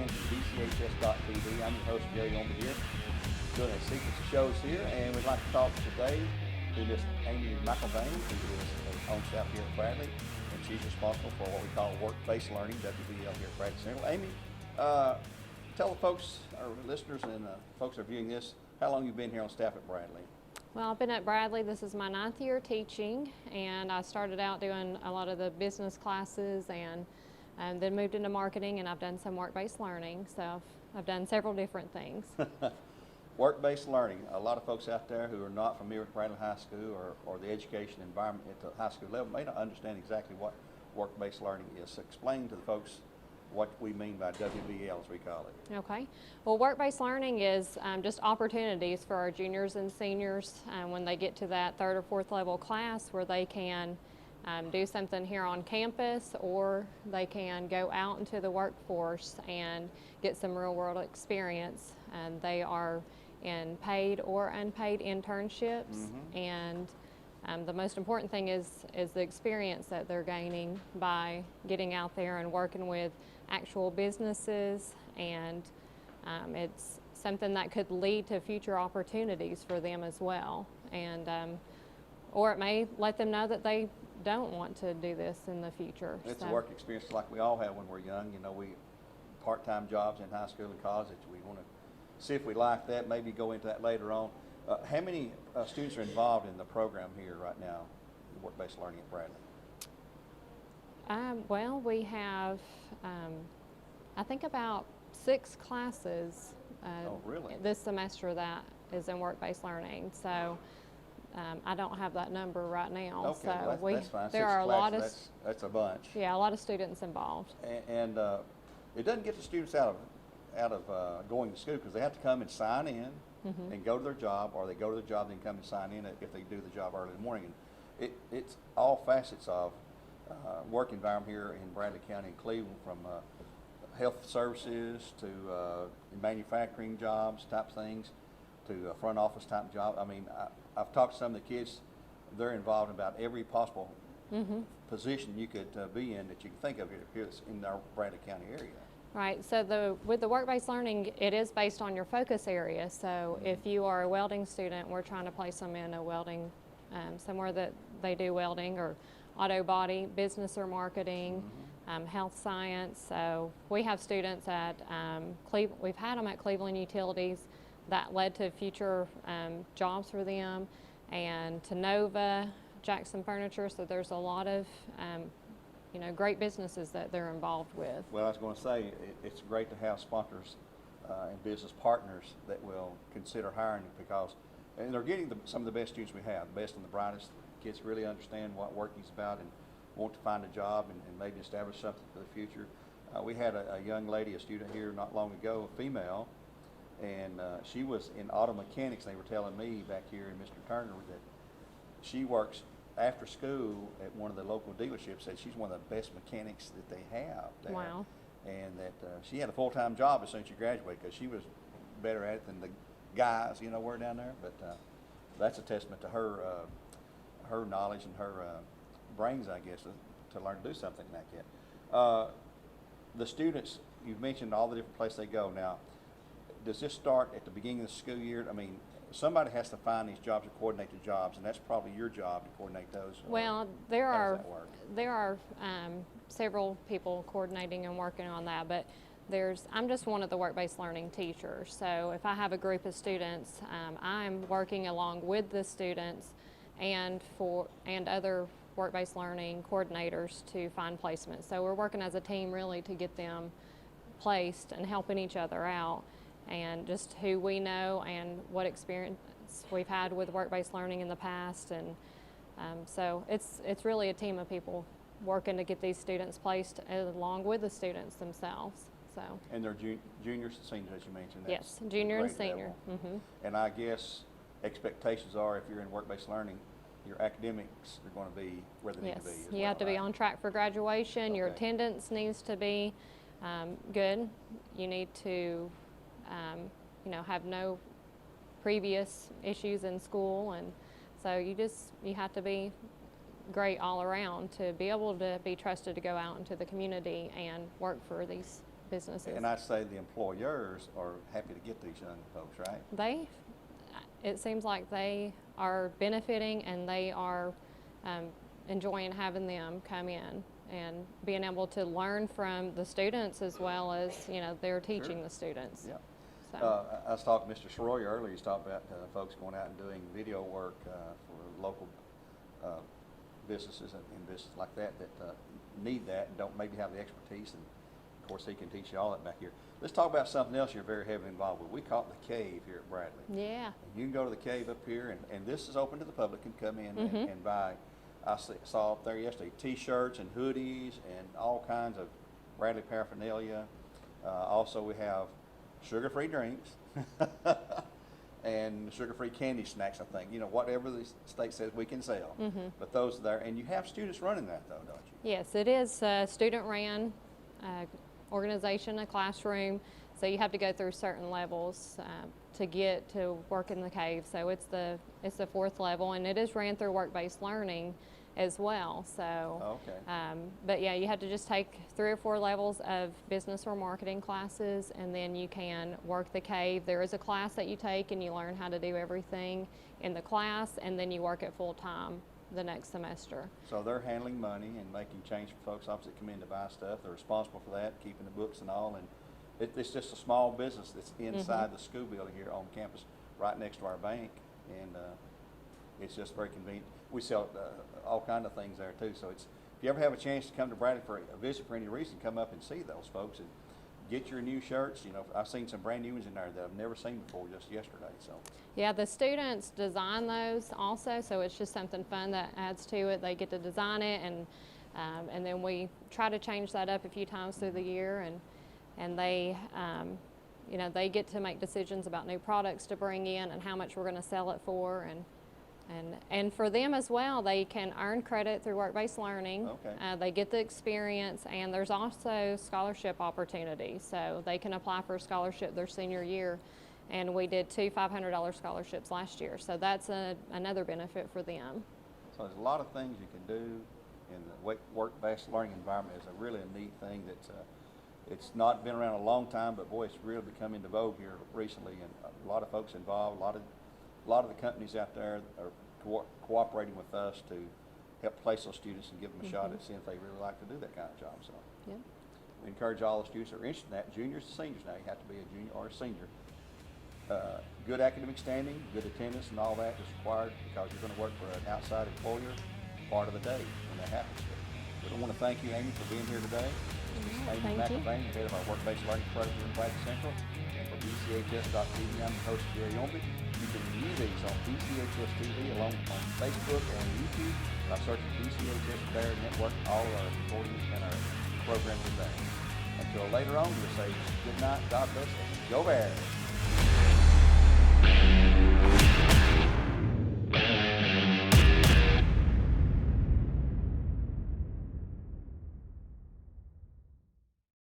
again from BCHS I'm your host, Gary Ownbey here, doing a sequence of shows here, and we'd like to talk today to Miss Amy McIlvain, who is on staff here at Bradley, and she's responsible for what we call work-based learning, WBL here at Bradley Central. Amy, tell the folks, our listeners and folks that are viewing this, how long you've been here on staff at Bradley. Well, I've been at Bradley, this is my 9th year teaching, and I started out doing a lot of the business classes and then moved into marketing, and I've done some work-based learning, so I've done several different things. Work-based learning, a lot of folks out there who are not familiar with Bradley High School or the education environment at the high school level may not understand exactly what work-based learning is. So explain to the folks what we mean by WBL, as we call it. Okay. Well, work-based learning is just opportunities for our juniors and seniors when they get to that 3rd or 4th level class where they can do something here on campus, or they can go out into the workforce and get some real-world experience. And they are in paid or unpaid internships, and the most important thing is the experience that they're gaining by getting out there and working with actual businesses, and it's something that could lead to future opportunities for them as well, and or it may let them know that they don't want to do this in the future. It's a work experience like we all have when we're young. You know, we part-time jobs in high school and college. We want to see if we like that, maybe go into that later on. How many students are involved in the program here right now, work-based learning at Bradley? Well, we have, I think about 6 classes Oh, really? this semester that is in work-based learning. So I don't have that number right now. Okay, so well, that's fine. There 6 are a lot of that's a bunch. Yeah, a lot of students involved. And it doesn't get the students out of going to school, because they have to come and sign in and go to their job, or they go to the job and then come and sign in if they do the job early in the morning. And it's all facets of work environment here in Bradley County and Cleveland, from health services to manufacturing jobs type things to front office type job. I mean, I've talked to some of the kids. They're involved in about every possible position you could be in that you can think of here in our Bradley County area. Right, so with the work-based learning, it is based on your focus area. So if you are a welding student, we're trying to place them in a welding, somewhere that they do welding, or auto body, business or marketing, health science. So we have students at we've had them at Cleveland Utilities. That led to future jobs for them, and to Nova, Jackson Furniture. So there's a lot of great businesses that they're involved with. Well, I was going to say, it's great to have sponsors and business partners that will consider hiring you, and they're getting some of the best students we have, the best and the brightest. Kids really understand what working is about and want to find a job and maybe establish something for the future. We had a young lady, a student here not long ago, a female, and she was in auto mechanics. They were telling me back here, and Mr. Turner, that she works after school at one of the local dealerships. Said she's one of the best mechanics that they have there. Wow. And that she had a full-time job as soon as she graduated, because she was better at it than the guys, were down there. But that's a testament to her her knowledge and her brains, I guess, to learn to do something like that. The students, you've mentioned all the different places they go. Now, does this start at the beginning of the school year? I mean, somebody has to find these jobs and coordinate the jobs, and that's probably your job to coordinate those. Well, there are several people coordinating and working on that, but I'm just one of the work-based learning teachers. So if I have a group of students, I'm working along with the students and other work-based learning coordinators to find placement. So we're working as a team really to get them placed and helping each other out, and just who we know and what experience we've had with work-based learning in the past. And so it's really a team of people working to get these students placed along with the students themselves. So. And they're juniors and seniors, as you mentioned. Yes, junior and senior. And I guess expectations are, if you're in work-based learning, your academics are going to be where they need to be. Yes, you have to be on track for graduation. Your attendance needs to be good. You need to have no previous issues in school, and so you have to be great all around to be able to be trusted to go out into the community and work for these businesses. And I'd say the employers are happy to get these young folks, right? It seems like they are benefiting, and they are enjoying having them come in and being able to learn from the students as well as, you know, they're teaching the students. Yeah. So. I was talking to Mr. Sroyer earlier. He's talking about folks going out and doing video work for local businesses and businesses like that need that and don't maybe have the expertise. And of course, he can teach you all that back here. Let's talk about something else you're very heavily involved with. We call it the Cave here at Bradley. Yeah. And you can go to the Cave up here, and this is open to the public. Can come in and buy. I saw up there yesterday T-shirts and hoodies and all kinds of Bradley paraphernalia. Also, we have sugar-free drinks and sugar-free candy snacks, I think. You know, whatever the state says we can sell. But those are there. And you have students running that, though, don't you? Yes, it is a student-ran organization, a classroom. So you have to go through certain levels to get to work in the Cave. So it's the 4th level, and it is ran through work-based learning as well. So, okay. But yeah, you have to just take 3 or 4 levels of business or marketing classes, and then you can work the Cave. There is a class that you take, and you learn how to do everything in the class, and then you work it full time the next semester. So they're handling money and making change for folks opposite come in to buy stuff. They're responsible for that, keeping the books and all. And it's just a small business that's inside the school building here on campus, right next to our bank, and it's just very convenient. We sell all kinds of things there too. So if you ever have a chance to come to Bradley for a visit for any reason, come up and see those folks and get your new shirts. You know, I've seen some brand new ones in there that I've never seen before just yesterday. So yeah, the students design those also, so it's just something fun that adds to it. They get to design it, and then we try to change that up a few times through the year, and they you know, they get to make decisions about new products to bring in and how much we're going to sell it for, and for them as well, they can earn credit through work-based learning. Okay. They get the experience, and there's also scholarship opportunities, so they can apply for a scholarship their senior year. And we did 2 $500 scholarships last year, so that's another benefit for them. So there's a lot of things you can do in the work-based learning environment. Is a really a neat thing that's it's not been around a long time, but boy, it's really become into vogue here recently, and a lot of folks involved. A lot of the companies out there are cooperating with us to help place those students and give them a shot at seeing if they really like to do that kind of job. So Yeah. we encourage all the students that are interested in that, juniors and seniors now. You have to be a junior or a senior. Good academic standing, good attendance, and all that is required because you're going to work for an outside employer part of the day when that happens. But I want to thank you, Amy, for being here today. This is Amy Thank you. McIlvain, head of our work-based learning program here in Bradley Central. And for BCHS.TV, I'm the host, Gary Ownbey. You can view these on BCHS TV along on Facebook and YouTube by searching BCHS Bear Network. All our recordings and our programs are there. Until later on, we'll say good night, God bless, and go Bears.